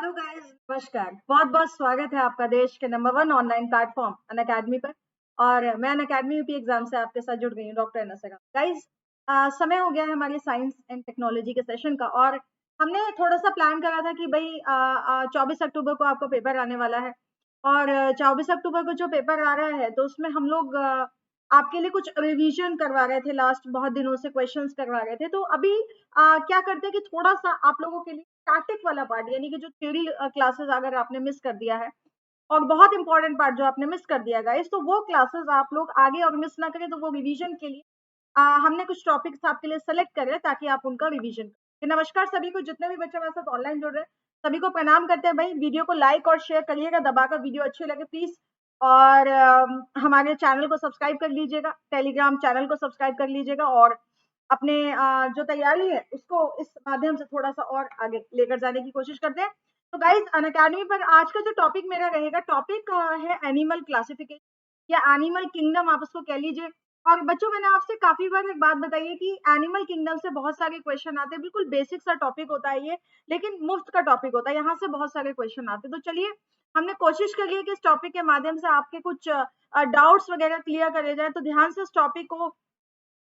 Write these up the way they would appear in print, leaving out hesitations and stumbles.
Hello guys, नमस्कार। बहुत बहुत स्वागत है आपका देश के नंबर 1 ऑनलाइन प्लेटफॉर्म अनअकैडमी पर। और मैं अनअकैडमी यूपी एग्जाम से आपके साथ जुड़ गई हूँ, डॉक्टर अनसरा। गाइस, समय हो गया है हमारे साइंस एंड टेक्नोलॉजी के सेशन का। और हमने थोड़ा सा प्लान करा था कि भाई 24 अक्टूबर को आपका पेपर आने वाला है। और 24 अक्टूबर को जो पेपर आ रहा है तो उसमें हम लोग आपके लिए कुछ रिवीजन करवा रहे थे। लास्ट बहुत दिनों से क्वेश्चंस करवा रहे थे। तो अभी क्या करते हैं कि थोड़ा सा आप लोगों के लिए स्टैटिक वाला पार्ट, यानी कि जो थ्योरी क्लासेस अगर आपने मिस कर दिया है और बहुत इंपॉर्टेंट पार्ट जो आपने मिस कर दिया गाइस, तो वो क्लासेस आप लोग आगे और मिस ना करें। तो वो रिवीजन के लिए हमने कुछ टॉपिक्स आपके लिए सेलेक्ट करे ताकि आप उनका रिवीजन करें। नमस्कार सभी को, जितने भी बच्चे हमारे साथ ऑनलाइन जुड़ रहे हैं सभी को प्रणाम करते हैं। भाई वीडियो को लाइक और शेयर करिएगा दबाकर, वीडियो अच्छी लगे प्लीज। और हमारे चैनल को सब्सक्राइब कर लीजिएगा, टेलीग्राम चैनल को सब्सक्राइब कर लीजिएगा। और अपने जो तैयारी है उसको इस माध्यम से थोड़ा सा और आगे लेकर जाने की कोशिश करते हैं। तो गाइज, अनअकैडमी पर आज का जो टॉपिक मेरा रहेगा, टॉपिक है एनिमल क्लासिफिकेशन या एनिमल किंगडम, आप उसको कह लीजिए। और बच्चों, मैंने आपसे काफी बार एक बात बताई है कि एनिमल किंगडम से बहुत सारे क्वेश्चन आते हैं। बिल्कुल बेसिक सा टॉपिक होता है ये, लेकिन मुफ्त का टॉपिक होता है। यहाँ से बहुत सारे क्वेश्चन आते हैं। तो चलिए, हमने कोशिश करी है कि इस टॉपिक के माध्यम से आपके कुछ डाउट्स वगैरह क्लियर करे जाए। तो ध्यान से इस टॉपिक को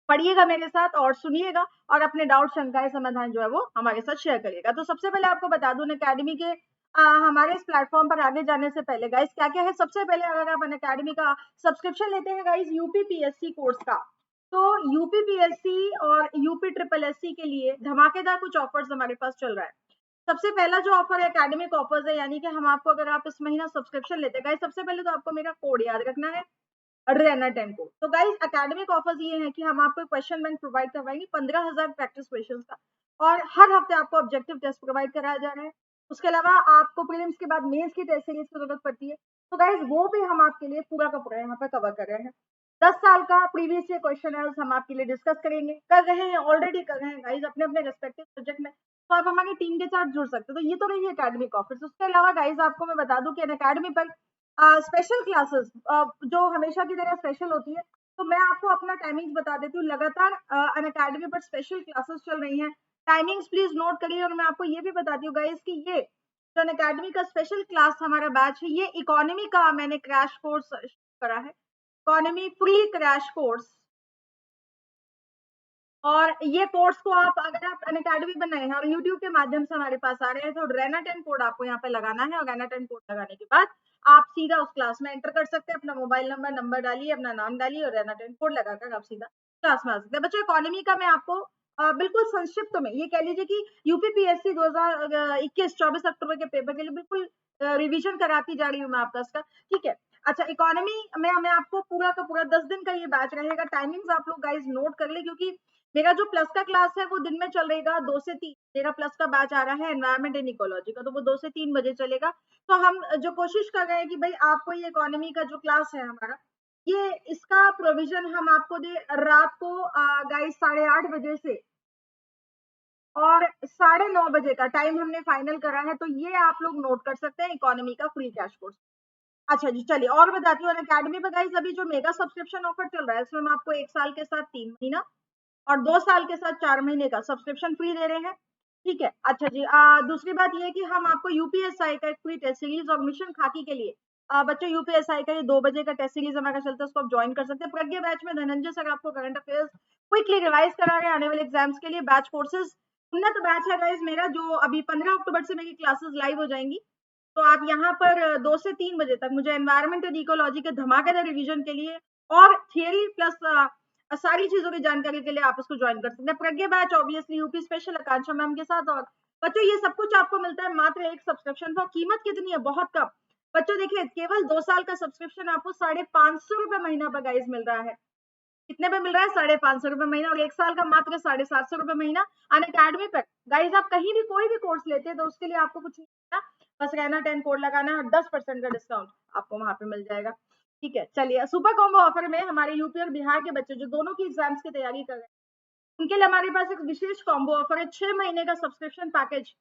पढ़िएगा मेरे साथ और सुनिएगा, और अपने डाउट शंकाएं समाधान जो है वो हमारे साथ शेयर करिएगा। तो सबसे पहले आपको बता दूं, अनअकैडमी के हमारे इस प्लेटफॉर्म पर आगे जाने से पहले गाइस क्या क्या है। सबसे पहले अगर आप अनअकैडमी का सब्सक्रिप्शन लेते हैं गाइस यूपीपीएससी कोर्स का, तो यूपीपीएससी और यूपी ट्रिपल एससी के लिए धमाकेदार कुछ ऑफर्स हमारे पास चल रहा है। सबसे पहला जो ऑफर है एकेडमिक ऑफर्स है, यानी कि हम आपको, अगर आप इस महीना सब्सक्रिप्शन लेते हैं गाइस, सबसे पहले तो आपको मेरा कोड याद रखना है, रहना 10 को। तो गाइस, एकेडमिक ऑफर्स ये है कि हम आपको क्वेश्चन बैंक प्रोवाइड करवाएंगे 15,000 प्रैक्टिस क्वेश्चंस का, और हर हफ्ते आपको ऑब्जेक्टिव टेस्ट प्रोवाइड कराया जा रहा है। उसके अलावा आपको प्रीलिम्स के बाद मेंस की टेस्ट सीरीज की जरूरत पड़ती है, तो गाइस वो भी हम आपके लिए पूरा का पूरा यहाँ पर कवर कर रहे हैं। 10 साल का प्रीवियस ईयर क्वेश्चन हम आपके लिए डिस्कस करेंगे, कर रहे हैं, ऑलरेडी कर रहे हैं गाइस अपने अपने रेस्पेक्टिव सब्जेक्ट में। तो आप हमारी टीम के साथ जुड़ सकते हैं। तो ये तो रही है एकेडमिक ऑफर्स। उसके अलावा गाइस आपको मैं बता दूं कि अनअकैडमी पर स्पेशल क्लासेस जो हमेशा की तरह स्पेशल होती है। तो मैं आपको अपना टाइमिंग्स बता देती हूँ। लगातार अनअकैडमी पर स्पेशल क्लासेस चल रही हैं। टाइमिंग्स प्लीज नोट करिए। और मैं आपको ये भी बताती हूँ गाइस कि ये जो अनअकैडमी का स्पेशल क्लास हमारा बैच है, ये इकोनॉमी का मैंने क्रैश कोर्स करा है, इकोनॉमी फ्री क्रैश कोर्स। और ये कोर्स को आप, अगर आप अनअकैडमी पर नए हैं और यूट्यूब के माध्यम से हमारे पास आ रहे हैं, तो रेना 10 कोड आपको यहाँ पे लगाना है। और रेना 10 कोड लगाने के बाद आप सीधा उस क्लास में एंटर कर सकते हैं। अपना मोबाइल नंबर डालिए, अपना नाम डालिए, और रेना 10 कोड लगाकर आप सीधा क्लास में आ सकते हैं। बच्चों, इकोनॉमी का मैं आपको बिल्कुल संक्षिप्त में ये कह लीजिए कि यूपीपीएससी 2021 24 अक्टूबर के पेपर के लिए बिल्कुल रिवीजन कराती जा रही हूँ मैं आपका इसका। ठीक है। अच्छा, इकोनॉमी में मैं आपको पूरा का पूरा 10 दिन का ये बैच रहेगा। टाइमिंग्स आप लोग गाइज नोट कर ले, क्योंकि मेरा जो प्लस का क्लास है वो दिन में चलेगा 2 से 3। मेरा प्लस का बैच आ रहा है एनवायरमेंट एंड इकोलॉजी का, तो वो 2 से 3 बजे चलेगा। तो हम जो कोशिश कर रहे हैं कि भाई आपको ये इकोनॉमी का जो क्लास है हमारा, ये इसका प्रोविजन हम आपको दे रात को गाइस 8:30 बजे से और 9:30 बजे का टाइम हमने फाइनल करा है। तो ये आप लोग नोट कर सकते हैं, इकोनॉमी का फ्री कैश कोर्स। अच्छा जी, चलिए और बताती हूँ। अनअकैडमी पे गाइस अभी जो मेगा सब्सक्रिप्शन ऑफर चल रहा है, इसमें हम आपको 1 साल के साथ 3 महीना और 2 साल के साथ 4 महीने का सब्सक्रिप्शन फ्री दे रहे हैं। ठीक है। अच्छा जी, दूसरी बात ये है कि हम आपको यूपीएसआई का एक फ्री टेस्ट सीरीज और मिशन खाकी के लिए बच्चों, यूपीएसआई का ये 2 बजे का टेस्ट सीरीज हमारा चलता है, उसको आप ज्वाइन कर सकते हैं। प्रज्ञा बैच में धनंजय सर आपको करंट अफेयर्स क्विकली रिवाइज करा रहे हैं आने वाले एग्जाम्स के लिए। बैच कोर्सेज उन्नत बैच है गाइज मेरा, जो अभी 15 अक्टूबर से मेरी क्लासेस लाइव हो जाएंगी। तो आप यहाँ पर 2 से 3 बजे तक मुझे एनवायरमेंट और इकोलॉजी के धमाकेदार रिवीजन के लिए और थियरी प्लस सारी चीजों की जानकारी के लिए आप उसको ज्वाइन कर सकते हैं। प्रज्ञा बैच ऑब्वियसली यूपी स्पेशल आकांक्षा मैम के साथ। और बच्चों, ये सब कुछ आपको मिलता है मात्र एक सब्सक्रिप्शन पर। कीमत कितनी है? बहुत कम। बच्चों देखिए, केवल 2 साल का सब्सक्रिप्शन आपको 550 रुपए महीना पर गाइज मिल रहा है। कितने पे मिल रहा है? 550 रुपए महीना। और 1 साल का मात्र 750 रुपए महीना अनअकैडमी पर। गाइज आप कहीं भी कोई भी कोर्स लेते हैं तो उसके लिए आपको कुछ नहीं करना, बस रहना 10 कोड लगाना है और 10% का डिस्काउंट आपको वहां पे मिल जाएगा। ठीक है। चलिए, सुपर कॉम्बो ऑफर में हमारे यूपी और बिहार के बच्चे जो दोनों की एग्जाम्स की तैयारी कर रहे हैं, उनके लिए हमारे पास एक विशेष कॉम्बो ऑफर है, 6 महीने का सब्सक्रिप्शन पैकेज।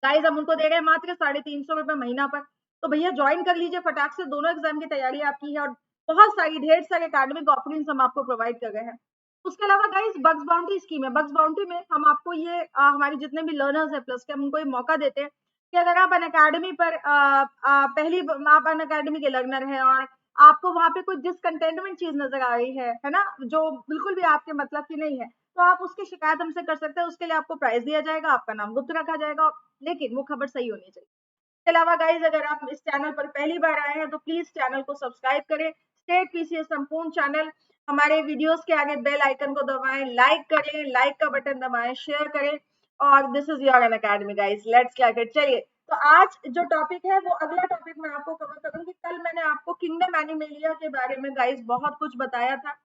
गाइज हम उनको दे रहे हैं मात्र 350 रुपए महीना पर। तो भैया ज्वाइन कर लीजिए फटाक से, दोनों एग्जाम की तैयारी आपकी है और बहुत सारी ढेर सारे एकेडमिक ऑफरिंग्स हम आपको प्रोवाइड कर रहे हैं। उसके अलावा गाइज बग्स बाउंड्री स्कीम है। बग्स बाउंड्री में हम आपको ये हमारे जितने भी लर्नर्स है प्लस के, हम उनको ये मौका देते हैं कि अगर आप अनअकैडमी पर पहली आप अनअकैडमी के लर्नर हैं और आपको वहां पे कोई डिसकंटेनमेंट चीज नजर आ रही है ना, जो बिल्कुल भी आपके मतलब की नहीं है, तो आप उसकी शिकायत हमसे कर सकते हैं। उसके लिए आपको प्राइज दिया जाएगा, आपका नाम गुप्त रखा जाएगा, लेकिन वो खबर सही होनी चाहिए। इसके अलावा गाइज, अगर आप इस चैनल पर पहली बार आए हैं तो प्लीज चैनल को सब्सक्राइब करें। स्टेट पीसीएस संपूर्ण चैनल, हमारे वीडियोस के आगे बेल आइकन को दबाएं, लाइक करें, लाइक का बटन दबाएं, शेयर करें। और this is your N academy guys, let's crack it. चलिए, तो आज जो टॉपिक है वो अगला टॉपिक मैं आपको कवर करूंगी। कल मैंने आपको किंगडम एनिमेलिया के बारे में गाइज बहुत कुछ बताया था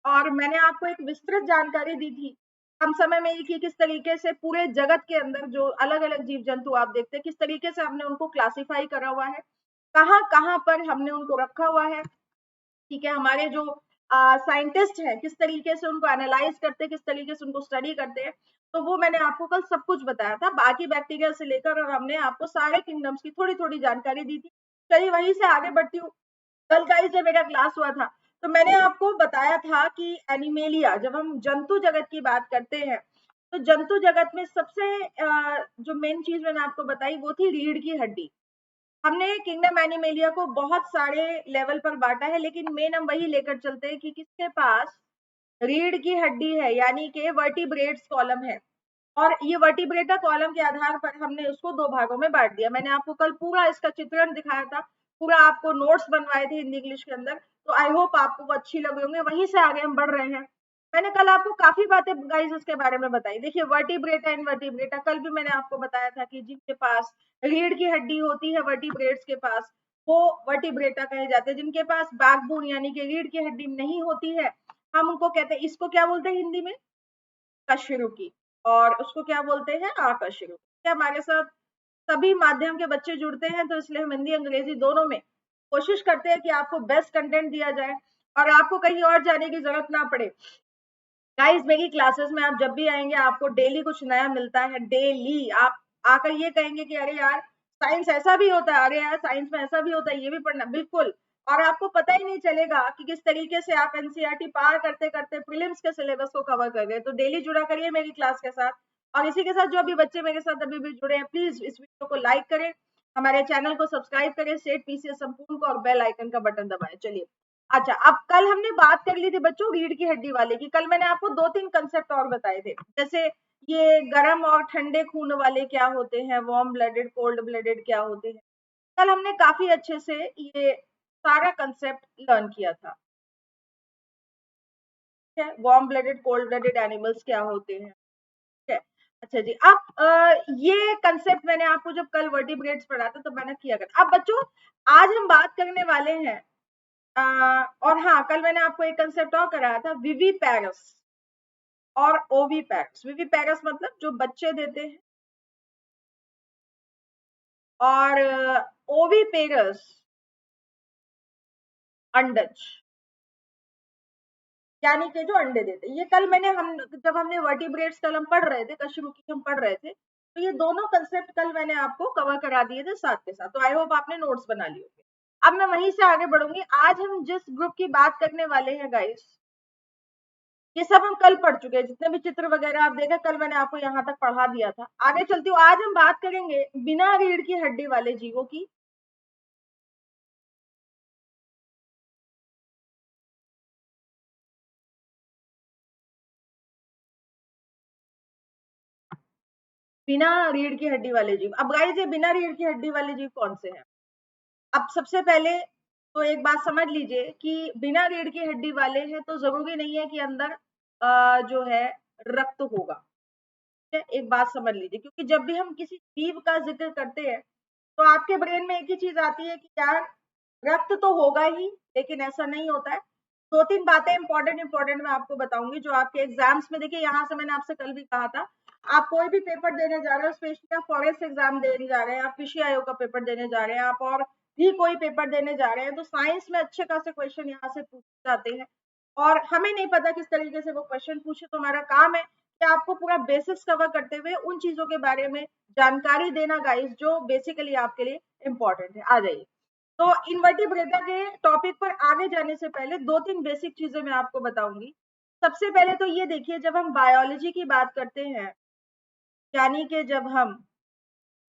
और मैंने आपको एक विस्तृत जानकारी दी थी कम समय में ही कि किस तरीके से पूरे जगत के अंदर जो अलग अलग जीव जंतु आप देखते हैं, किस तरीके से हमने उनको क्लासिफाई करा हुआ है, कहाँ कहाँ पर हमने उनको रखा हुआ है। ठीक है, हमारे जो साइंटिस्ट हैं किस तरीके से उनको एनालाइज करते हैं, किस तरीके से उनको स्टडी करते हैं, तो वो मैंने आपको कल सब कुछ बताया था, बाकी बैक्टीरिया से लेकर, और हमने आपको सारे किंगडम्स की थोड़ी थोड़ी जानकारी दी थी। चलिए वहीं से आगे बढ़ती हूँ। कल का ही जब मेरा क्लास हुआ था तो मैंने आपको बताया था कि एनिमेलिया, जब हम जंतु जगत की बात करते हैं तो जंतु जगत में सबसे जो मेन चीज मैंने आपको बताई वो थी रीढ़ की हड्डी। हमने किंगडम एनिमेलिया को बहुत सारे लेवल पर बांटा है, लेकिन मेन हम वही लेकर चलते हैं कि किसके पास रीढ़ की हड्डी है, यानी कि वर्टिब्रेट्स कॉलम है। और ये वर्टिब्रेटा कॉलम के आधार पर हमने उसको दो भागों में बांट दिया। मैंने आपको कल पूरा इसका चित्रण दिखाया था, पूरा आपको नोट्स बनवाए थे हिंदी इंग्लिश के अंदर, तो आई होप आपको वो अच्छी लगे होंगे। वहीं से आगे हम बढ़ रहे हैं। मैंने कल आपको काफी बातें गाइस इसके बारे में बताई। देखिए, वर्टिब्रेटा इनवर्टिब्रेटा, कल भी मैंने आपको बताया था कि जिनके पास रीढ़ की हड्डी होती है वर्टिब्रेट्स के पास, वो वर्टिब्रेटा कहे जाते हैं। जिनके पास बैकबोन यानी कि रीढ़ की हड्डी नहीं होती है, हम उनको कहते हैं, इसको क्या बोलते हैं हिंदी में, कशेरुकी, और उसको क्या बोलते हैं, आकशेरुकी। हमारे साथ सभी माध्यम के बच्चे जुड़ते हैं, तो इसलिए हम हिंदी अंग्रेजी दोनों में कोशिश करते हैं कि आपको बेस्ट कंटेंट दिया जाए और आपको कहीं और जाने की जरूरत ना पड़े। गाइस, मेरी क्लासेस में आप जब भी आएंगे आपको डेली कुछ नया मिलता है। डेली आप आकर ये कहेंगे कि अरे यार साइंस ऐसा भी होता है, अरे यार साइंस में ऐसा भी होता है, ये भी पढ़ना, बिल्कुल। और आपको पता ही नहीं चलेगा कि किस तरीके से आप एनसीईआरटी पार करते करते प्रीलिम्स के सिलेबस को कवर कर गए। तो डेली जुड़ा करिए मेरी क्लास के साथ। और इसी के साथ जो अभी बच्चे मेरे साथ अभी भी जुड़े हैं, प्लीज इस वीडियो को लाइक करें, हमारे चैनल को सब्सक्राइब करें, स्टेट पीसीएस संपूर्ण को, और बेल आइकन का बटन दबाएं। चलिए, अच्छा, अब कल हमने बात कर ली थी बच्चों रीढ़ की हड्डी वाले की। कल मैंने आपको दो तीन कंसेप्ट और बताए थे, जैसे ये गर्म और ठंडे खून वाले क्या होते हैं, वार्म ब्लडेड कोल्ड ब्लडेड क्या होते हैं। कल हमने काफी अच्छे से ये सारा कंसेप्ट लर्न किया था। ठीक है, warm blooded cold blooded animals क्या होते हैं। ठीक है, अच्छा जी। अब ये कंसेप्ट मैंने आपको जब कल वर्टिब्रेट्स पढ़ा था तो मैंने किया कर। अब बच्चों, आज हम बात करने वाले हैं और हाँ, कल मैंने आपको एक कंसेप्ट और कराया था, विविपैरस और ओविपैरस। विविपैरस मतलब जो बच्चे देते हैं, और ओविपेरस अंडज, यानी कि जो अंडे देते हैं। ये कल मैंने हम जब हमने वर्टिब्रेट्स कल हम पढ़ रहे थे, कशेरुकी हम पढ़ रहे थे, तो ये दोनों कंसेप्ट कल मैंने आपको कवर करा दिए थे साथ के साथ। तो आई होप आपने नोट्स बना लिए होंगे। अब मैं वहीं से आगे बढ़ूंगी। आज हम जिस ग्रुप की बात करने वाले हैं गाइस, ये सब हम कल पढ़ चुके हैं। जितने भी चित्र वगैरह आप देखें, कल मैंने आपको यहाँ तक पढ़ा दिया था। आगे चलती हूँ। आज हम बात करेंगे बिना रीढ़ की हड्डी वाले जीवों की। बिना रीढ़ की हड्डी वाले जीव। अब गाइस, ये बिना रीढ़ की हड्डी वाले जीव कौन से हैं? अब सबसे पहले तो एक बात समझ लीजिए कि बिना रीढ़ की हड्डी वाले हैं तो जरूरी नहीं है कि अंदर जो है रक्त होगा। ठीक है, एक बात समझ लीजिए, क्योंकि जब भी हम किसी जीव का जिक्र करते हैं तो आपके ब्रेन में एक ही चीज आती है कि यार रक्त तो होगा ही, लेकिन ऐसा नहीं होता है। दो तीन बातें इंपॉर्टेंट मैं आपको बताऊंगी जो आपके एग्जाम्स में, देखिए यहाँ से मैंने आपसे कल भी कहा था, आप कोई भी पेपर देने जा रहे हो, स्पेशली आप फॉरेस्ट एग्जाम देने जा रहे हैं, आप कृषि आयोग का पेपर देने जा रहे हैं, आप और भी कोई पेपर देने जा रहे हैं, तो साइंस में अच्छे खासे क्वेश्चन यहाँ से पूछे जाते हैं। और हमें नहीं पता किस तरीके से वो क्वेश्चन पूछे, तो हमारा काम है कि आपको पूरा बेसिक्स कवर करते हुए उन चीजों के बारे में जानकारी देना गाइस, जो बेसिकली आपके लिए इंपॉर्टेंट है। आ जाइए। तो इनवर्टिब्रेटा के टॉपिक पर आगे जाने से पहले दो तीन बेसिक चीजें मैं आपको बताऊंगी। सबसे पहले तो ये देखिए, जब हम बायोलॉजी की बात करते हैं, यानी कि जब हम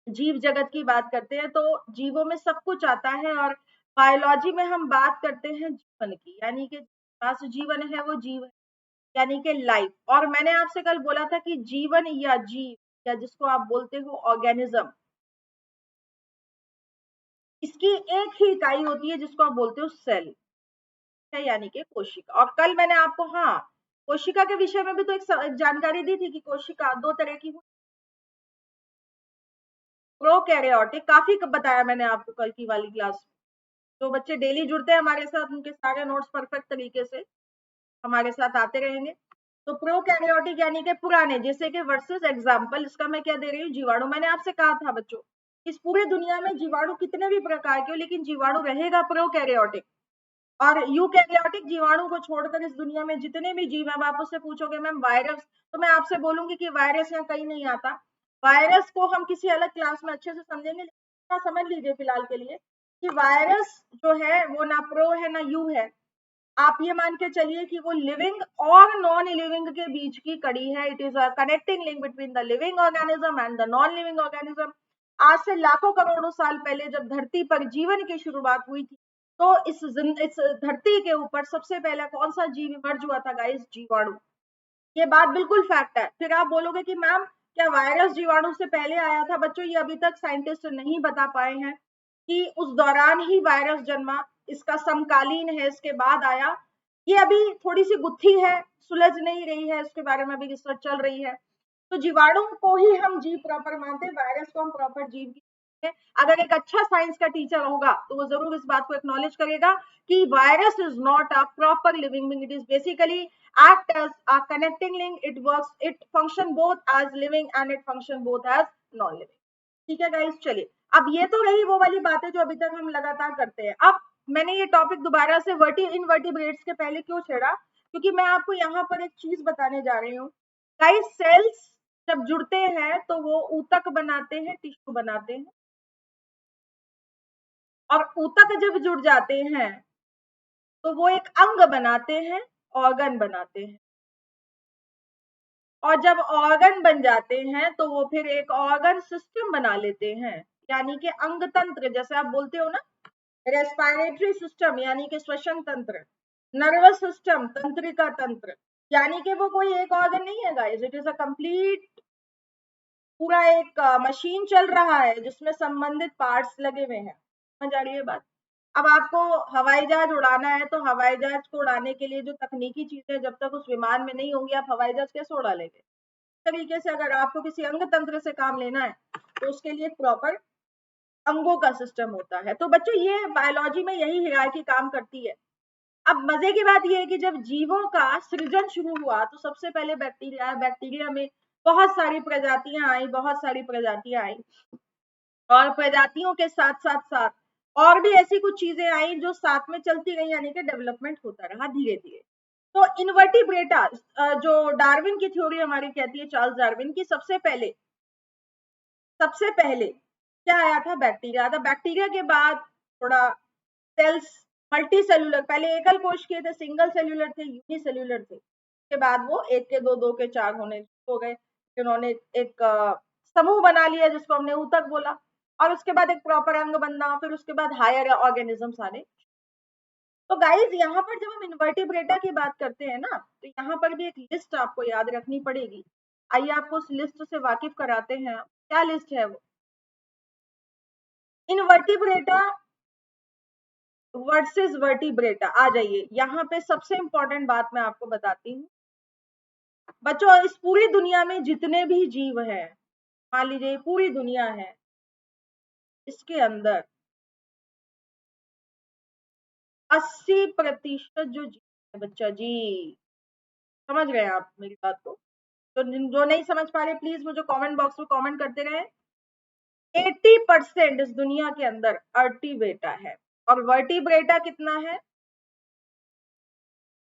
जीव जगत की बात करते हैं तो जीवों में सब कुछ आता है, और बायोलॉजी में हम बात करते हैं जीवन की, यानी कि पास जीवन है वो जीव है, यानी कि लाइफ। और मैंने आपसे कल बोला था कि जीवन या जीव या जिसको आप बोलते हो ऑर्गेनिज्म, इसकी एक ही इकाई होती है जिसको आप बोलते हो सेल, है यानी कि कोशिका। और कल मैंने आपको, हाँ, कोशिका के विषय में भी तो एक जानकारी दी थी कि कोशिका दो तरह की, प्रोकैरियोटिक, काफी बताया मैंने आपको कल की वाली क्लास में। जो बच्चे डेली जुड़ते हैं हमारे साथ उनके सारे नोट्स परफेक्ट तरीके से हमारे साथ आते रहेंगे। तो प्रोकैरियोटिक यानी कि पुराने, जैसे कि वर्सेस एग्जांपल इसका मैं क्या दे रही हूँ, जीवाणु। मैंने आपसे कहा था बच्चों, इस पूरी दुनिया में जीवाणु कितने भी प्रकार के हो, लेकिन जीवाणु रहेगा प्रोकैरियोटिक। और यूकैरियोटिक जीवाणु को छोड़कर इस दुनिया में जितने भी जीव हैं, आप उससे पूछोगे मैम वायरस, तो मैं आपसे बोलूंगी कि वायरस यहाँ कहीं नहीं आता। वायरस को हम किसी अलग क्लास में अच्छे से समझेंगे, लेकिन समझ लीजिए फिलहाल के लिए कि वायरस जो है वो ना प्रो है ना यू है। आप ये मान के चलिए कि वो लिविंग और नॉन लिविंग के बीच की कड़ी है। It is a connecting link between the living organism and the non living organism. आज से लाखों करोड़ों साल पहले जब धरती पर जीवन की शुरुआत हुई थी, तो इस धरती के ऊपर सबसे पहला कौन सा जीव इमर्ज हुआ था गाइस? जीवाणु। ये बात बिल्कुल फैक्ट है। फिर आप बोलोगे कि मैम क्या वायरस जीवाणु से पहले आया था? बच्चों ये अभी तक साइंटिस्ट नहीं बता पाए हैं कि उस दौरान ही वायरस जन्मा, इसका समकालीन है, इसके बाद आया। ये अभी थोड़ी सी गुत्थी है, सुलझ नहीं रही है, इसके बारे में अभी रिसर्च चल रही है। तो जीवाणु को ही हम जीव प्रॉपर मानते हैं, वायरस को हम प्रॉपर जीव की। अगर एक अच्छा साइंस का टीचर होगा तो वो जरूर इस बात को एक्नॉलेज करेगा कि virus is not a proper living being, it is basically act as a connecting link. It function both as living and it function both as non living. ठीक है गाइस, चलिए अब ये तो रही वो वाली बातें जो अभी तक हम लगातार करते हैं। अब मैंने ये टॉपिक दोबारा से इनवर्टिब्रेट्स के पहले क्यों छेड़ा, क्योंकि मैं आपको यहाँ पर एक चीज बताने जा रही हूँ। गाइस सेल्स जब जुड़ते हैं तो वो ऊतक बनाते हैं, टिश्यू बनाते हैं। और ऊतक जब जुड़ जाते हैं तो वो एक अंग बनाते हैं, ऑर्गन बनाते हैं। और जब ऑर्गन बन जाते हैं तो वो फिर एक ऑर्गन सिस्टम बना लेते हैं, यानी कि अंग तंत्र, जैसे आप बोलते हो ना, रेस्पिरेटरी सिस्टम यानी कि श्वसन तंत्र, नर्वस सिस्टम तंत्रिका तंत्र, यानी कि वो कोई एक ऑर्गन नहीं है guys, it is a complete, पूरा एक मशीन चल रहा है जिसमें संबंधित पार्ट्स लगे हुए हैं। समझ आ रही है बात? अब आपको हवाई जहाज उड़ाना है तो हवाई जहाज को उड़ाने के लिए जो तकनीकी चीजें जब तक उस विमान में नहीं होंगी, आप हवाई जहाज कैसे उड़ा लेंगे? तरीके से अगर आपको किसी अंग तंत्र से काम लेना है तो उसके लिए प्रॉपर अंगों का सिस्टम होता है। तो बच्चों ये बायोलॉजी में यही हिरार्की काम करती है। अब मजे की बात यह है कि जब जीवों का सृजन शुरू हुआ तो सबसे पहले बैक्टीरिया, बैक्टीरिया में बहुत सारी प्रजातियां आई, बहुत सारी प्रजातियां आई, और प्रजातियों के साथ साथ साथ और भी ऐसी कुछ चीजें आई जो साथ में चलती गई, यानी कि डेवलपमेंट होता रहा धीरे धीरे। तो इनवर्टिब्रेटा, जो डार्विन की थ्योरी हमारी कहती है, चार्ल्स डार्विन की, सबसे पहले क्या आया था? बैक्टीरिया था। बैक्टीरिया के बाद थोड़ा सेल्स, मल्टी सेल्यूलर, पहले एकल कोश के थे, सिंगल सेल्यूलर थे, यूनिसेल्यूलर थे, उसके बाद वो एक के दो, दो के चार होने हो गए। उन्होंने एक समूह बना लिया जिसको हमने ऊतक बोला, और उसके बाद एक प्रॉपर अंग बनना, फिर उसके बाद हायर ऑर्गेनिजम्स आने। तो गाइज यहाँ पर जब हम इन्वर्टिब्रेटा की बात करते हैं ना, तो यहाँ पर भी एक लिस्ट आपको याद रखनी पड़ेगी। आइए आपको उस लिस्ट से वाकिफ कराते हैं। क्या लिस्ट है वो? Invertebrata versus vertebrata. आ जाइए, यहाँ पे सबसे इंपॉर्टेंट बात मैं आपको बताती हूँ बच्चों। इस पूरी दुनिया में जितने भी जीव हैं, मान लीजिए पूरी दुनिया है, इसके अंदर 80% जो जीव है बच्चा जी, समझ गए आप मेरी बात को? तो जो नहीं समझ पा रहे प्लीज मुझे कमेंट बॉक्स में कमेंट करते रहे। 80% इस दुनिया के अंदर अर्टिब्रेटा है, और वर्टिब्रेटा कितना है?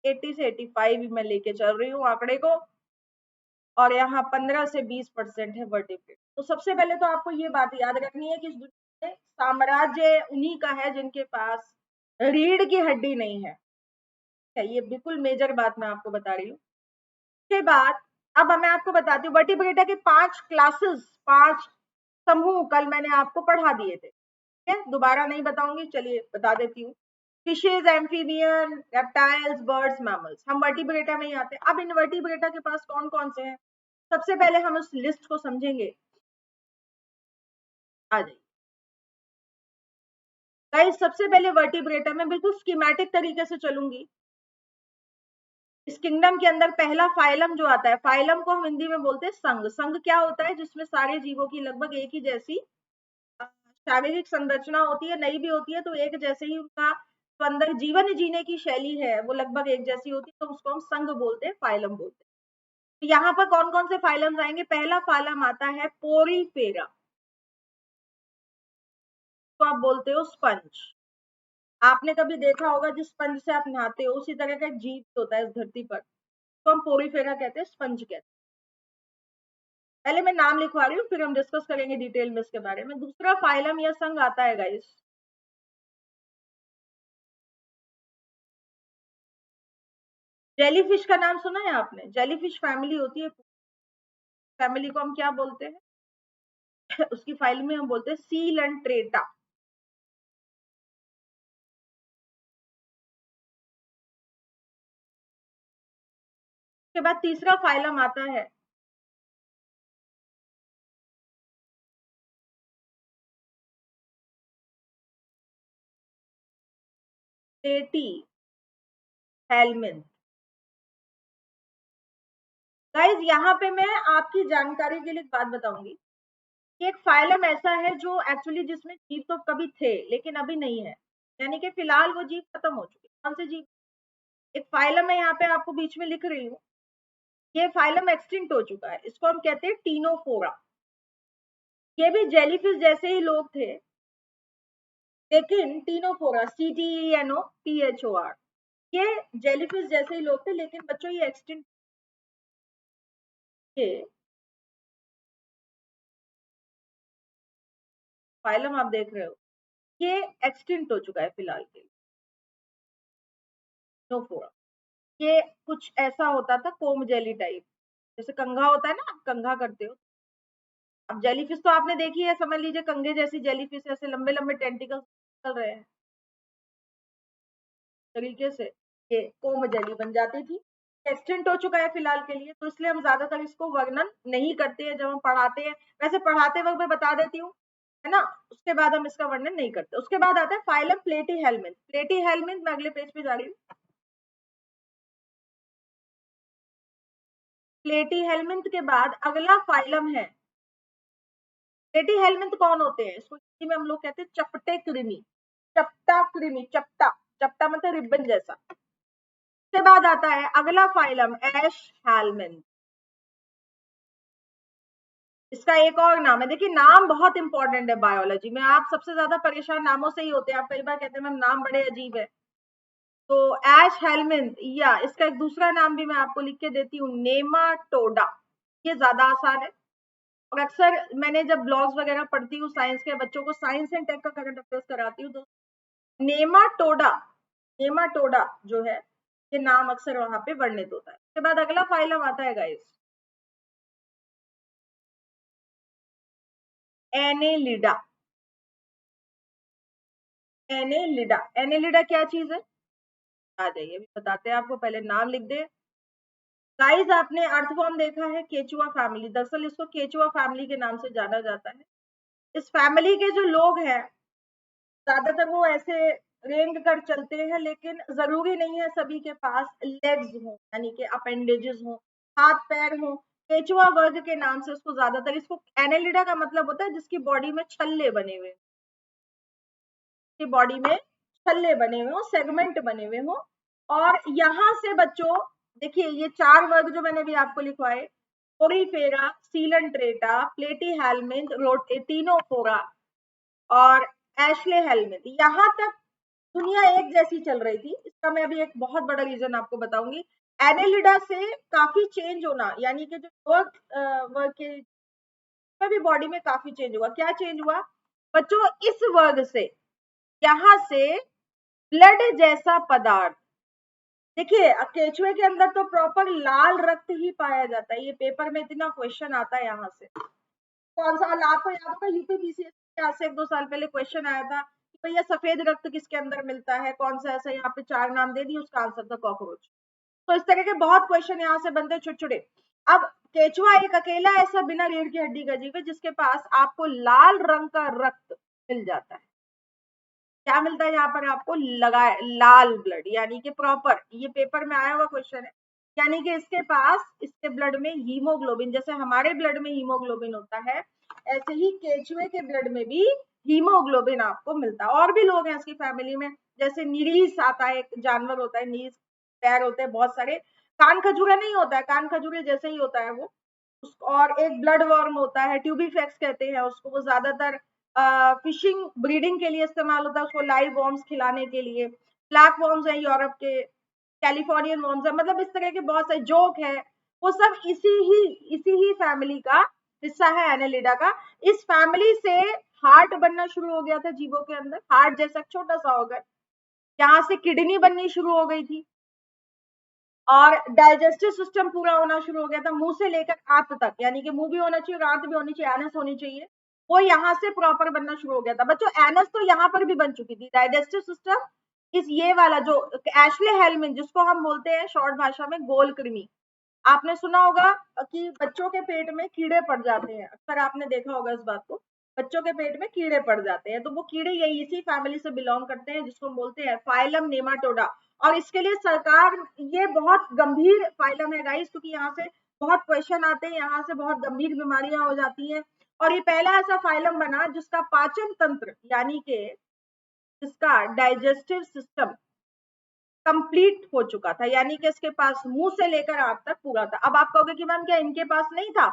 80 से 85 मैं लेके चल रही हूँ आंकड़े को, और यहाँ 15 से 20% है वर्टिब्रेट। तो सबसे पहले तो आपको ये बात याद रखनी है कि इस दुनिया में साम्राज्य उन्हीं का है जिनके पास रीढ़ की हड्डी नहीं है। ये बिल्कुल मेजर बात मैं आपको बता रही हूँ। उसके बाद अब मैं आपको बताती हूँ वर्टिब्रेटा के 5 क्लासेस, 5 समूह कल मैंने आपको पढ़ा दिए थे, ठीक है, दोबारा नहीं बताऊंगी, चलिए बता देती हूँ। Fishes, amphibian, reptiles, birds, mammals. हम वर्टिब्रेटा में ही आते हैं। अब इनवर्टिब्रेटा के पास कौन कौन से हैं, सबसे पहले हम उस लिस्ट को समझेंगे। आ जाइए गाइस, सबसे पहले वर्टिब्रेटा में बिल्कुल स्कीमेटिक तरीके से चलूंगी। इस किंगडम के अंदर पहला फाइलम जो आता है, फाइलम को हम हिंदी में बोलते हैं संघ। संघ क्या होता है, जिसमें सारे जीवों की लगभग एक ही जैसी शारीरिक संरचना होती है, नहीं भी होती है तो एक जैसे ही उनका तो अंदर जीवन जीने की शैली है वो लगभग एक जैसी होती है, तो उसको हम संघ बोलते हैं, फाइलम बोलते हैं। तो यहाँ पर कौन कौन से फाइलम आएंगे, पहला फाइलम आता है पोरीफेरा, तो आप बोलते हो स्पंज। आपने कभी देखा होगा जिस स्पंज से आप नहाते हो उसी तरह का एक जीव होता है इस धरती पर, तो हम पोरीफेरा कहते हैं, स्पंज कहते हैं। पहले मैं नाम लिखवा रही हूँ, फिर हम डिस्कस करेंगे डिटेल में इसके बारे में। दूसरा फाइलम या संघ आता है गाइस जेलीफिश का नाम सुना है आपने, जेलीफिश फैमिली होती है, फैमिली को हम क्या बोलते हैं उसकी फाइल में हम बोलते हैं सीलंट्रेटा। उसके बाद तीसरा फाइलम आता है प्लेटी हेलमिन। गाइस यहाँ पे मैं आपकी जानकारी के लिए एक बात बताऊंगी कि एक फाइलम ऐसा है जो एक्चुअली जिसमें जीव तो कभी थे लेकिन अभी नहीं है, यानी कि फिलहाल वो जीव खत्म हो चुके। कौन से जीव, एक फाइलम है यहाँ पे आपको बीच में लिख रही हूँ, ये फाइलम एक्सटिंक्ट हो चुका है, इसको हम कहते हैं टीनोफोरा। ये भी जेलीफिश जैसे ही लोग थे, लेकिन टीनोफोरा, CTENOPHOR, ये जेलीफिश जैसे ही लोग थे, लेकिन बच्चों ये एक्सटिंक्ट, ये फाइलम आप देख रहे हो ये एक्सटिंक्ट हो चुका है फिलहाल के लिए, टीनोफोरा। ये कुछ ऐसा होता था कोम जेली टाइप, जैसे कंघा होता है ना, आप कंघा करते हो। अब जेलीफिश तो आपने देखी है, समझ लीजिए कंघे जैसी जेलीफिश, ऐसे लंबे लंबे टेंटिकल्स चल रहे हैं तरीके से, ये कोम जेली बन जाती थी। एक्सटेंट हो चुका है फिलहाल के लिए, तो इसलिए हम ज्यादातर इसको वर्णन नहीं करते हैं जब हम पढ़ाते हैं। वैसे पढ़ाते वक्त मैं बता देती हूँ, है ना, उसके बाद हम इसका वर्णन नहीं करते। उसके बाद आता है फाइलम प्लेटी हेलमिन। प्लेटी हेलमिन मैं अगले पेज पे जा रही हूँ। प्लेटी हेलमिंथ के बाद अगला फाइलम है, प्लेटी हेलमिंथ कौन होते हैं, इसको हिंदी में हम लोग कहते हैं चपटे कृमि, चपटा कृमि, चपटा, चपटा मतलब रिबन जैसा। उसके बाद आता है अगला फाइलम एश हेलमिंथ। इसका एक और नाम है, देखिए नाम बहुत इंपॉर्टेंट है बायोलॉजी में, आप सबसे ज्यादा परेशान नामों से ही होते हैं। आप कई बार कहते हैं मैम नाम बड़े अजीब है, तो एश हेलमिंथ, या इसका एक दूसरा नाम भी मैं आपको लिख के देती हूँ, नेमाटोडा। ये ज्यादा आसान है, और अक्सर मैंने जब ब्लॉग्स वगैरह पढ़ती हूँ साइंस के, बच्चों को साइंस एंड टेक का करंट अफेयर्स कराती हूँ, तो नेमाटोडा, नेमाटोडा जो है ये नाम अक्सर वहां पे वर्णित होता है। उसके बाद अगला फाइलम आता है गाइस एनेलिडा। एनेलिडा, एनेलिडा क्या चीज है, आ जाइए अभी बताते हैं आपको, पहले नाम लिख दे। गाइस आपने अर्थवॉर्म देखा है, केचुआ फैमिली, दरअसल इसको केचुआ फैमिली के नाम से जाना जाता है। इस फैमिली के जो लोग हैं ज्यादातर वो ऐसे रेंग कर चलते हैं, लेकिन जरूरी नहीं है सभी के पास लेग्स हो, यानी कि अपेंडेजेस हो, हाथ पैर हो। केचुआ वर्ग के नाम से उसको ज्यादातर, इसको एनेलिडा का मतलब होता है जिसकी बॉडी में छल्ले बने हुए, की बॉडी में छल्ले बने हुए हो, सेगमेंट बने हुए हो। और यहाँ से बच्चों देखिए ये चार वर्ग जो मैंने भी आपको लिखवाए, पोरीफेरा, सीलंट्रेटा, प्लेटी हेलमिंथ, रोटेटिनोफोरा और एशले हेलमिंथ, यहाँ तक दुनिया एक जैसी चल रही थी। इसका मैं अभी एक बहुत बड़ा रीजन आपको बताऊंगी। एनेलिडा से काफी चेंज होना, यानी कि जो वर्ग के भी बॉडी में काफी चेंज हुआ। क्या चेंज हुआ बच्चों, इस वर्ग से यहाँ से ब्लड जैसा पदार्थ, देखिए केचुए के अंदर तो प्रॉपर लाल रक्त ही पाया जाता है, ये पेपर में इतना क्वेश्चन आता है यहाँ से। कौन सा, आपको याद होगा यूपीपीसीएससी आज से 1-2 साल पहले क्वेश्चन आया था कि भैया सफेद रक्त किसके अंदर मिलता है, कौन सा ऐसा, यहाँ पे 4 नाम दे दिए, उसका आंसर था कॉकरोच। तो इस तरह के बहुत क्वेश्चन यहाँ से बनते छुटछुटे। अब केचुआ एक अकेला ऐसा बिना रीढ़ की हड्डी का जीव है जिसके पास आपको लाल रंग का रक्त मिल जाता है। क्या मिलता है यहाँ पर आपको, लगा लाल ब्लड, यानी कि प्रॉपर, ये पेपर में आया हुआ क्वेश्चन है, यानी कि इसके पास, इसके ब्लड में हीमोग्लोबिन, जैसे हमारे ब्लड में हीमोग्लोबिन होता है, ऐसे ही केचुए के ब्लड में भी हीमोग्लोबिन आपको मिलता है। और भी लोग हैं इसकी फैमिली में, जैसे नीरीस आता है, एक जानवर होता है, नीस पैर होते हैं बहुत सारे, कान खजूरा नहीं होता है, कान खजूरे जैसे ही होता है वो, और एक ब्लड वर्म होता है, ट्यूबीफेक्स कहते हैं उसको, वो ज्यादातर फिशिंग ब्रीडिंग के लिए इस्तेमाल होता है, उसको लाइव वॉर्म्स खिलाने के लिए। ब्लैक वॉर्म्स है यूरोप के, कैलिफोर्नियन वॉर्म्स है, मतलब इस तरह के बहुत सारे, जोक है, वो सब इसी ही फैमिली का हिस्सा है एनेलिडा का। इस फैमिली से हार्ट बनना शुरू हो गया था जीवों के अंदर, हार्ट जैसा छोटा सा ऑर्गन, यहाँ से किडनी बननी शुरू हो गई थी, और डाइजेस्टिव सिस्टम पूरा होना शुरू हो गया था, मुंह से लेकर आंत तक, यानी कि मुंह भी होना चाहिए, आंत भी होनी चाहिए, एनस होनी चाहिए, वो यहाँ से प्रॉपर बनना शुरू हो गया था। बच्चों एनस तो यहाँ पर भी बन चुकी थी। डाइजेस्टिव सिस्टम इस ये वाला जो एशले हेलमिन, जिसको हम बोलते हैं शॉर्ट भाषा में गोल कृमि, आपने सुना होगा कि बच्चों के पेट में कीड़े पड़ जाते हैं, अक्सर आपने देखा होगा इस बात को, बच्चों के पेट में कीड़े पड़ जाते हैं, तो वो कीड़े यही इसी फैमिली से बिलोंग करते हैं, जिसको हम बोलते हैं फाइलम नेमाटोडा। और इसके लिए सरकार, ये बहुत गंभीर फाइलम है गाइस, क्योंकि यहाँ से बहुत क्वेश्चन आते हैं, यहाँ से बहुत गंभीर बीमारियां हो जाती हैं, और ये पहला ऐसा फाइलम बना जिसका पाचन तंत्र, यानी कि जिसका डाइजेस्टिव सिस्टम कंप्लीट हो चुका था, यानी कि इसके पास मुंह से लेकर आंत तक पूरा था। अब आप कहोगे कि मैम क्या इनके पास नहीं था?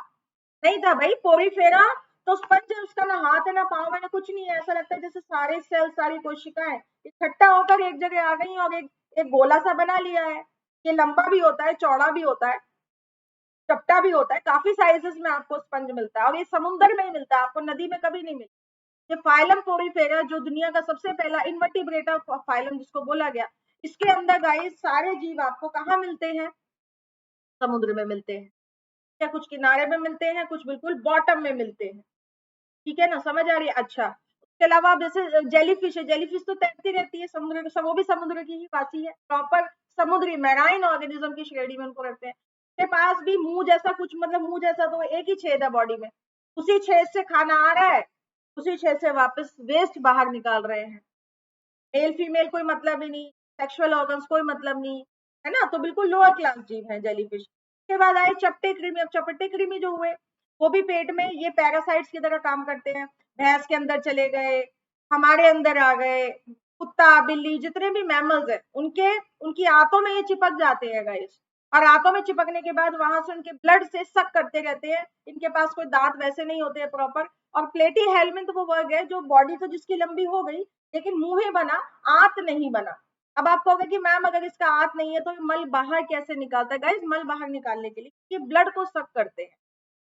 नहीं था भाई, पोरीफेरा तो स्पंज है, उसका ना हाथ है ना पाँव है ना कुछ नहीं है, ऐसा लगता है जैसे सारे सेल, सारी कोशिकाएं इकट्ठा होकर एक जगह आ गई और एक गोला सा बना लिया है। ये लंबा भी होता है, चौड़ा भी होता है, चपटा भी होता है, काफी साइजेस में आपको स्पंज मिलता है, और ये समुद्र में ही मिलता है, आपको नदी में कभी नहीं मिलता। ये फाइलम पोरीफेरा जो दुनिया का सबसे पहला इनवर्टिब्रेटा फाइलम जिसको बोला गया, इसके अंदर गाइस सारे जीव आपको कहाँ मिलते हैं? समुद्र में मिलते हैं, या कुछ किनारे में मिलते हैं, कुछ बिल्कुल बॉटम में मिलते हैं। ठीक है ना, समझ आ रही है? अच्छा, उसके अलावा आप जैसे जेलीफिश है, जेलीफिश तो तैरती रहती है समुद्र में, वो भी समुद्र की ही वासी है, प्रॉपर समुद्री मैराइन ऑर्गेनिज्म की श्रेणी में उनको रखते हैं। के पास भी मुंह जैसा कुछ, मतलब मुंह जैसा तो एक ही छेद है बॉडी में, उसी छेद से खाना आ रहा है, उसी छेद से वापस वेस्ट बाहर निकाल रहे हैं। मेल फीमेल कोई मतलब ही नहीं, सेक्सुअल ऑर्गन्स कोई मतलब नहीं, है ना, तो बिल्कुल लोअर क्लास जीव है जेलीफिश। उसके बाद आए चपटे कृमि। अब चपटे कृमि जो हुए, वो भी पेट में ये पैरासाइट्स की तरह काम करते हैं, भैंस के अंदर चले गए, हमारे अंदर आ गए, कुत्ता बिल्ली जितने भी मैमल्स है, उनकी आंतों में ये चिपक जाते हैं गाइस, और आंतों में चिपकने के बाद वहां से उनके ब्लड से सक करते रहते हैं। इनके पास कोई दांत वैसे नहीं होते हैं प्रॉपर। और प्लेटी हेलमिन तो वो वर्ग है जो बॉडी तो जिसकी लंबी हो गई, लेकिन मुंह ही बना, आंत नहीं बना। अब आप कहोगे कि मैम अगर इसका आंत नहीं है तो मल बाहर कैसे निकालता है? गाइस मल बाहर निकालने के लिए ये ब्लड को सक करते हैं,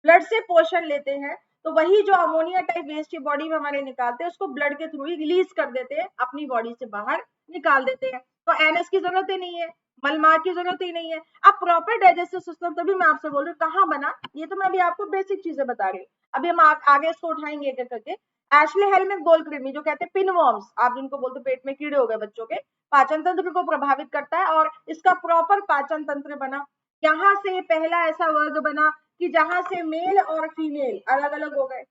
ब्लड से पोषण लेते हैं, तो वही जो अमोनिया टाइप वेस्ट बॉडी में हमारे निकालते हैं, उसको ब्लड के थ्रू ही रिलीज कर देते हैं, अपनी बॉडी से बाहर निकाल देते हैं। तो एनएस की जरूरत ही नहीं है, मलमार की जरूरत ही नहीं है। अब प्रॉपर डाइजेस्टिव सिस्टम, तभी मैं आपसे बोल रही हूँ कहाँ बना, ये तो मैं अभी आपको बेसिक चीजें बता रही हूँ, अभी हम आगे इसको उठाएंगे एक एक करके। एशले हेलमिन गोल कृमि जो कहते हैं पिनवॉर्म्स, आप जिनको बोलते पेट में कीड़े हो गए बच्चों के, पाचन तंत्र को प्रभावित करता है, और इसका प्रॉपर पाचन तंत्र बना। यहाँ से पहला ऐसा वर्ग बना कि जहां से मेल और फीमेल अलग अलग हो गए।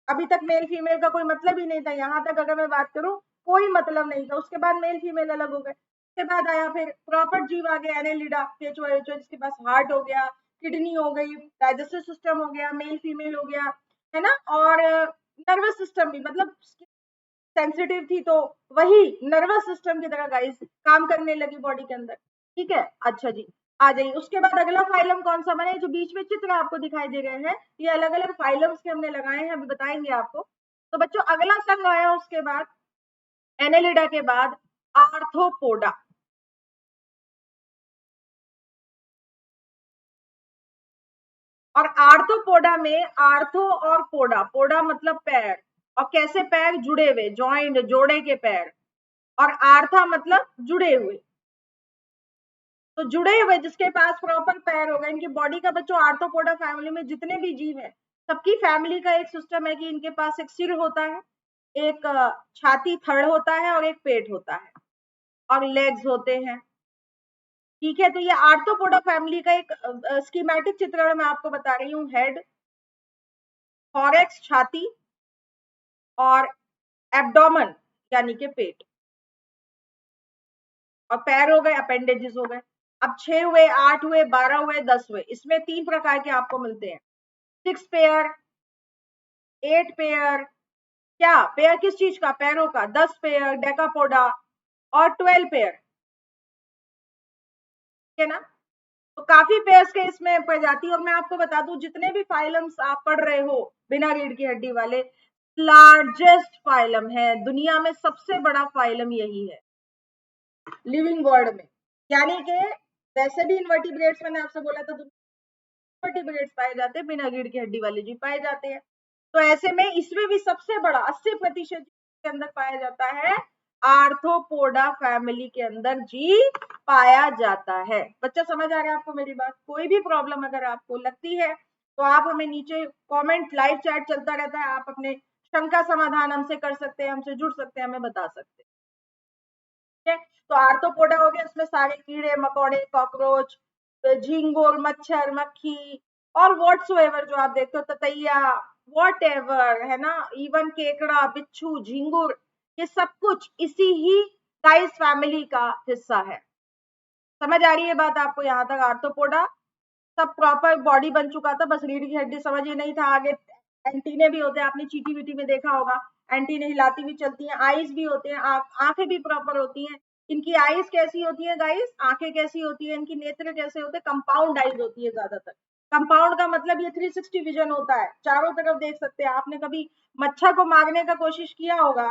अभी तक मेल फीमेल का कोई मतलब ही नहीं था, यहाँ तक अगर मैं बात करूं कोई मतलब नहीं था, उसके बाद मेल फीमेल अलग हो गए। उसके बाद आया फिर प्रॉपर जीव आ गया एनेलिडा, केचुआ वेचुआ, जिसके पास हार्ट हो गया, किडनी हो गई, डाइजेस्टिव सिस्टम हो गया, मेल फीमेल हो गया, है ना, और नर्वस सिस्टम भी, मतलब सेंसिटिव थी तो वही नर्वस सिस्टम की तरह गाइस काम करने लगी बॉडी के अंदर। ठीक है, अच्छा जी, आ जाइए। उसके बाद अगला फाइलम कौन सा बना है, जो बीच में चित्र आपको दिखाई दे रहे हैं, ये अलग अलग फाइलम्स के हमने लगाए हैं, अभी बताएंगे आपको। तो बच्चों अगला संघ आया उसके बाद, एनेलिडा के बाद आर्थ्रोपोडा। और आर्थ्रोपोडा में आर्थो और पोडा, पोडा मतलब पैर, और कैसे पैर? जुड़े हुए, जॉइंट, जोड़े के पैर, और आर्था मतलब जुड़े हुए, तो जुड़े हुए जिसके पास प्रॉपर पैर होगा। इनकी बॉडी का बच्चों आर्थ्रोपोडा फैमिली में जितने भी जीव हैं सबकी फैमिली का एक सिस्टम है कि इनके पास एक सिर होता है, एक छाती थड़ होता है और एक पेट होता है और लेग्स होते हैं। ठीक है, तो ये आर्थ्रोपोडा फैमिली का एक स्कीमेटिक चित्रण मैं आपको बता रही हूँ। हेड, थॉरेक्स छाती और एब्डोमेन यानी कि पेट, और पैर हो गए, अपेंडेजेस हो गए। अब 6 हुए, 8 हुए, 12 हुए, 10 हुए। इसमें 3 प्रकार के आपको मिलते हैं, 6 पेयर, 8 पेयर। क्या पेयर किस चीज का? पैरों का। 10 पेयर डेकापोडा और 12 पेयर, ठीक है ना। तो काफी पेयर्स के इसमें प्रजाति। और मैं आपको बता दूं, जितने भी फाइलम्स आप पढ़ रहे हो बिना रीढ़ की हड्डी वाले, लार्जेस्ट फाइलम है दुनिया में, सबसे बड़ा फाइलम यही है लिविंग वर्ल्ड में। यानी कि वैसे भी इनवर्टिब्रेट्स मैंने आपसे बोला था, इनवर्टिब्रेट्स पाए जाते हैं, बिना रीढ़ की हड्डी वाले जीव पाए जाते हैं। तो ऐसे में इसमें भी सबसे बड़ा 80% के अंदर पाया जाता है, आर्थ्रोपोडा फैमिली के अंदर जीव पाया जाता है। बच्चा समझ आ रहा है आपको मेरी बात? कोई भी प्रॉब्लम अगर आपको लगती है तो आप हमें नीचे कमेंट, लाइव चैट चलता रहता है, आप अपने शंका समाधान हमसे कर सकते हैं, हमसे जुड़ सकते हैं, हमें बता सकते हैं। ठीक है, तो आर्थ्रोपोडा हो गया, उसमें सारे कीड़े मकोड़े, कॉकरोच, झींगुर, मच्छर, मक्खी और व्हाट्सोएवर जो आप देखते हो, ततैया, व्हाटएवर, है ना, इवन केकड़ा, बिच्छू, झींगुर, ये सब कुछ इसी ही गाइस फैमिली का हिस्सा है। समझ आ रही है बात आपको? यहाँ तक आर्थ्रोपोडा सब प्रॉपर बॉडी बन चुका था, बस रीढ़ की हड्डी समझ ही नहीं था। आगे एंटीने भी होते हैं, आपने चीटी वीटी में देखा होगा, एंटीने हिलाती हुई चलती हैं। आईज भी होते हैं, आंखें भी प्रॉपर होती हैं। इनकी आईज कैसी होती है गाइस? आंखें कैसी होती है इनकी? नेत्र कैसे होते हैं? कंपाउंड आईज होती है ज्यादातर। कंपाउंड का मतलब ये 360 विजन होता है, चारों तरफ देख सकते हैं। आपने कभी मच्छर को मारने का कोशिश किया होगा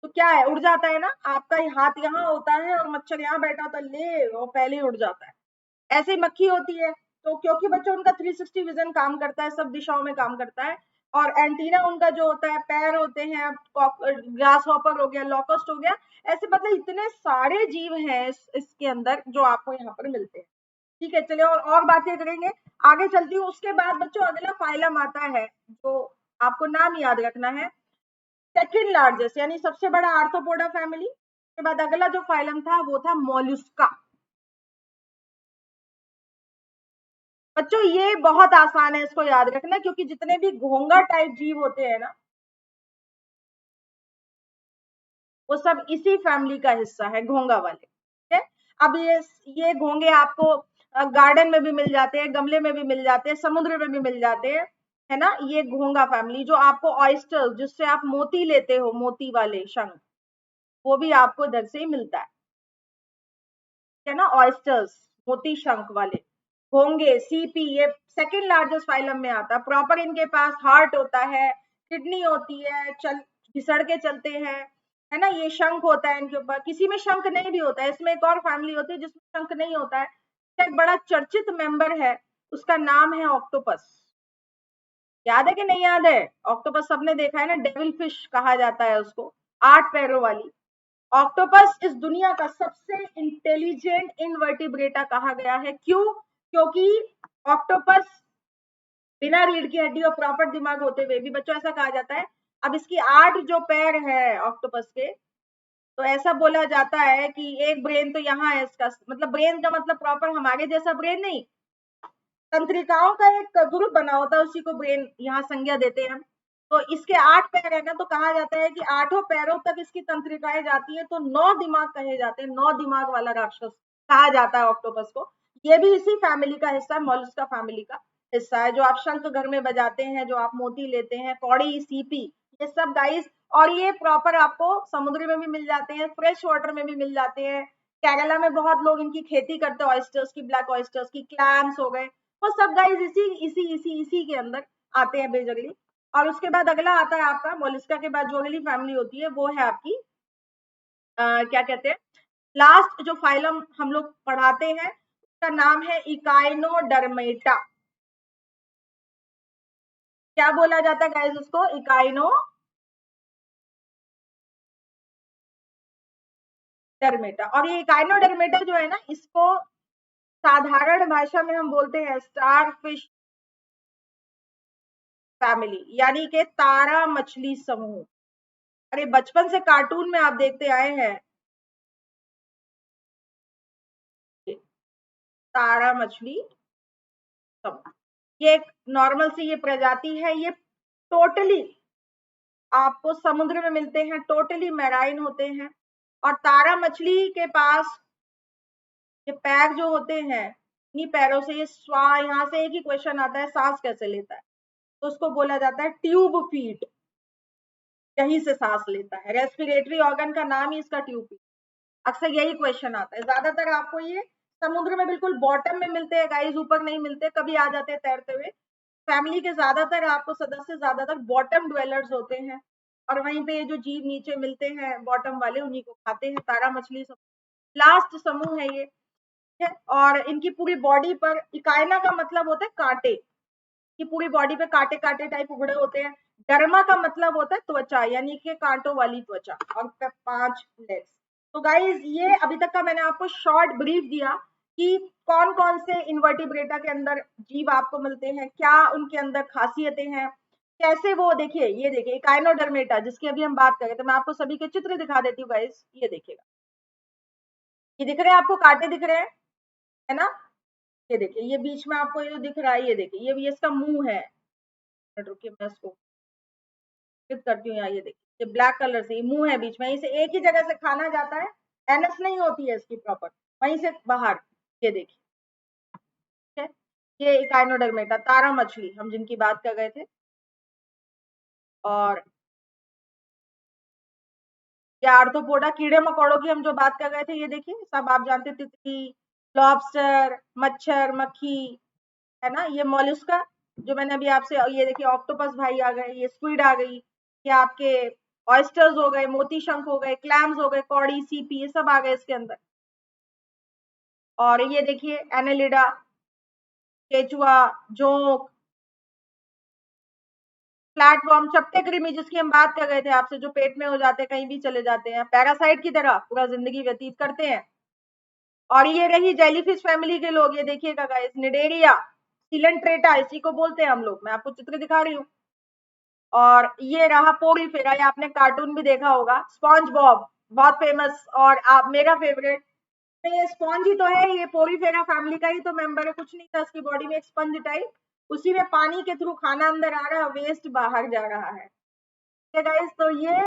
तो क्या है, उड़ जाता है ना, आपका हाथ यहाँ होता है और मच्छर यहाँ बैठा होता है, ले वो पहले ही उड़ जाता है। ऐसे ही मक्खी होती है। तो क्योंकि बच्चों उनका 360 विजन काम करता है, सब दिशाओं में काम करता है, और एंटीना उनका जो होता है, पैर होते हैं, ग्रास हॉपर हो गया, लॉकस्ट हो गया, ऐसे मतलब इतने सारे जीव हैं इसके अंदर जो आपको यहाँ पर मिलते हैं। ठीक है, चलिए और बातें करेंगे, आगे चलती हूँ। उसके बाद बच्चों अगला फाइलम आता है जो आपको नाम याद रखना है, सेकेंड लार्जेस्ट, यानी सबसे बड़ा आर्थ्रोपोडा फैमिली के बाद अगला जो फाइलम था वो था मोलुस्का। बच्चों ये बहुत आसान है इसको याद रखना, क्योंकि जितने भी घोंगा टाइप जीव होते हैं ना, वो सब इसी फैमिली का हिस्सा है, घोंगा वाले। ठीक है, अब ये घोंगे आपको गार्डन में भी मिल जाते हैं, गमले में भी मिल जाते हैं, समुद्र में भी मिल जाते हैं, है ना। ये घोंगा फैमिली जो आपको ऑयस्टर, जिससे आप मोती लेते हो, मोती वाले शंख, वो भी आपको इधर से ही मिलता है ना। ऑयस्टर्स, मोती शंख वाले घोंगे, सीपी, ये सेकंड लार्जेस्ट फाइलम में आता है। प्रॉपर इनके पास हार्ट होता है, किडनी होती है, चल घिसड़ के चलते हैं, है ना। ये शंख होता है इनके ऊपर, किसी में शंख नहीं भी होता है। इसमें एक और फैमिली होती है जिसमें शंख नहीं होता है, एक बड़ा चर्चित मेंबर है, उसका नाम है ऑक्टोपस। याद है कि नहीं याद है? ऑक्टोपस सबने देखा है ना, डेविल फिश कहा जाता है उसको, 8 पैरों वाली। ऑक्टोपस इस दुनिया का सबसे इंटेलिजेंट इनवर्टिब्रेटा कहा गया है। क्यों? क्योंकि ऑक्टोपस बिना रीढ़ की हड्डी और प्रॉपर दिमाग होते हुए भी, बच्चों ऐसा कहा जाता है, अब इसकी 8 जो पैर है ऑक्टोपस के, तो ऐसा बोला जाता है कि एक ब्रेन तो यहाँ है इसका, मतलब ब्रेन का मतलब प्रॉपर हमारे जैसा ब्रेन नहीं, तंत्रिकाओं का एक ग्रुप बना होता है, उसी को ब्रेन यहाँ संज्ञा देते हैं हम। तो इसके 8 पैर है ना, तो कहा जाता है कि 8 पैरों तक इसकी तंत्रिकाएं जाती है, तो 9 दिमाग कहे जाते हैं, 9 दिमाग वाला राक्षस कहा जाता है ऑक्टोपस को। ये भी इसी फैमिली का हिस्सा है, मोलस्का फैमिली का हिस्सा है। जो आप शंख घर में बजाते हैं, जो आप मोती लेते हैं, कौड़ी, सीपी, ये सब गाइस, और ये प्रॉपर आपको समुद्र में भी मिल जाते हैं, फ्रेश वाटर में भी मिल जाते हैं। केरला में बहुत लोग इनकी खेती करते हैं, ऑयस्टर्स की, ब्लैक ऑयस्टर्स की, क्लैम्स हो गए, वो सब गाइस इसी इसी इसी इसी के अंदर आते हैं बेसिकली। और उसके बाद अगला आता है आपका, मोलस्का के बाद जो अगली फैमिली होती है वो है आपकी क्या कहते हैं, लास्ट जो फाइलम हम लोग पढ़ाते हैं उसका नाम है इकाइनोडर्मेटा। क्या बोला जाता है गाइस उसको? इकाइनोडर्मेटा। और ये इकाइनोडर्मेटा जो है ना, इसको साधारण भाषा में हम बोलते हैं स्टार फिश फैमिली, यानी कि तारा मछली समूह। अरे बचपन से कार्टून में आप देखते आए हैं तारा मछली समूह। ये एक नॉर्मल सी ये प्रजाति है, ये टोटली आपको समुद्र में मिलते हैं, टोटली मैराइन होते हैं। और तारा मछली के पास ये पैर जो होते हैं, इन्हीं पैरों से ये यहाँ से एक ही क्वेश्चन आता है, सांस कैसे लेता है? तो उसको बोला जाता है ट्यूब फीट, यहीं से सांस लेता है। रेस्पिरेटरी ऑर्गन का नाम ही इसका ट्यूब फीट। अक्सर यही क्वेश्चन आता है। ज्यादातर आपको ये समुद्र में बिल्कुल बॉटम में मिलते हैं गाइस, ऊपर नहीं मिलते, कभी आ जाते हैं तैरते हुए। फैमिली के ज्यादातर आपको सदस्य ज्यादातर बॉटम ड्वेलर्स होते हैं, और वहीं पे जो जीव नीचे मिलते हैं बॉटम वाले, उन्हीं को खाते हैं। तारा मछली लास्ट समूह है ये, है। और इनकी पूरी बॉडी पर इकाइना का मतलब होता है कांटे, की पूरी बॉडी पे कांटे कांटे टाइप उगड़े होते हैं। डर्मा का मतलब होता है त्वचा, यानी कि कांटों वाली त्वचा, और 5 लेग्स। तो गाइज ये अभी तक का मैंने आपको शॉर्ट ब्रीफ दिया कि कौन कौन से इन्वर्टिब्रेटा के अंदर जीव आपको मिलते हैं, क्या उनके अंदर खासियतें हैं, कैसे वो देखिए, ये देखिए इकाइनोडर्मेटा जिसकी अभी हम बात कर रहे थे। मैं आपको सभी के चित्र दिखा देती हूँ गाइज, ये देखिएगा, ये दिख रहे हैं आपको, कांटे दिख रहे हैं, है ना? ये देखिए, ये बीच में आपको ये दिख रहा है, ये देखिए, ये इसका मुंह है। रुकिए मैं इसको करती हूँ। यहाँ ये देखिए, ये ब्लैक कलर से ये मुंह है बीच में, यहीं से एक ही जगह से खाना जाता है, एनस नहीं होती है इसकी प्रॉपर, वहीं से बाहर। ये देखिए, ठीक है, ये इकाइनोडर्मेटा तारा मछली हम जिनकी बात कर रहे थे। और ये आर्थ्रोपोडा कीड़े मकोड़ों की हम जो बात कर रहे थे, ये देखिए सब आप जानते, तितली, लॉबस्टर, मच्छर, मक्खी, है ना। ये मोलस्का जो मैंने अभी आपसे, ये देखिए ऑक्टोपस भाई आ गए, ये स्क्विड आ गई, ये आपके ऑयस्टर्स हो गए, मोती शंख हो गए, क्लैम्स हो गए, कौड़ी, सीपी, ये सब आ गए इसके अंदर। और ये देखिए एनेलिडा, केचुआ, जोंक, प्लेटफॉर्म, चपटे कृमि जिसकी हम बात कर रहे थे आपसे, जो पेट में हो जाते हैं, कहीं भी चले जाते हैं, पैरासाइट की तरह पूरा जिंदगी व्यतीत करते हैं। और ये रही जेलीफिश फैमिली के लोग, ये देखिएगा गाइस, निडेरिया, सिलेंट्रेटा इसी को बोलते हैं हम लोग, मैं आपको चित्र दिखा रही हूँ। और ये रहा पोरीफेरा, ये आपने कार्टून भी देखा होगा, स्पॉन्ज बॉब बहुत फेमस, और आप मेरा फेवरेट। ये स्पॉन्ज ही तो है, ये पोरीफेरा फैमिली का ही तो मेंबर है, कुछ नहीं था इसकी बॉडी में, एक स्पंज टाइप, उसी में पानी के थ्रू खाना अंदर आ रहा है, वेस्ट बाहर जा रहा है। गाइस तो ये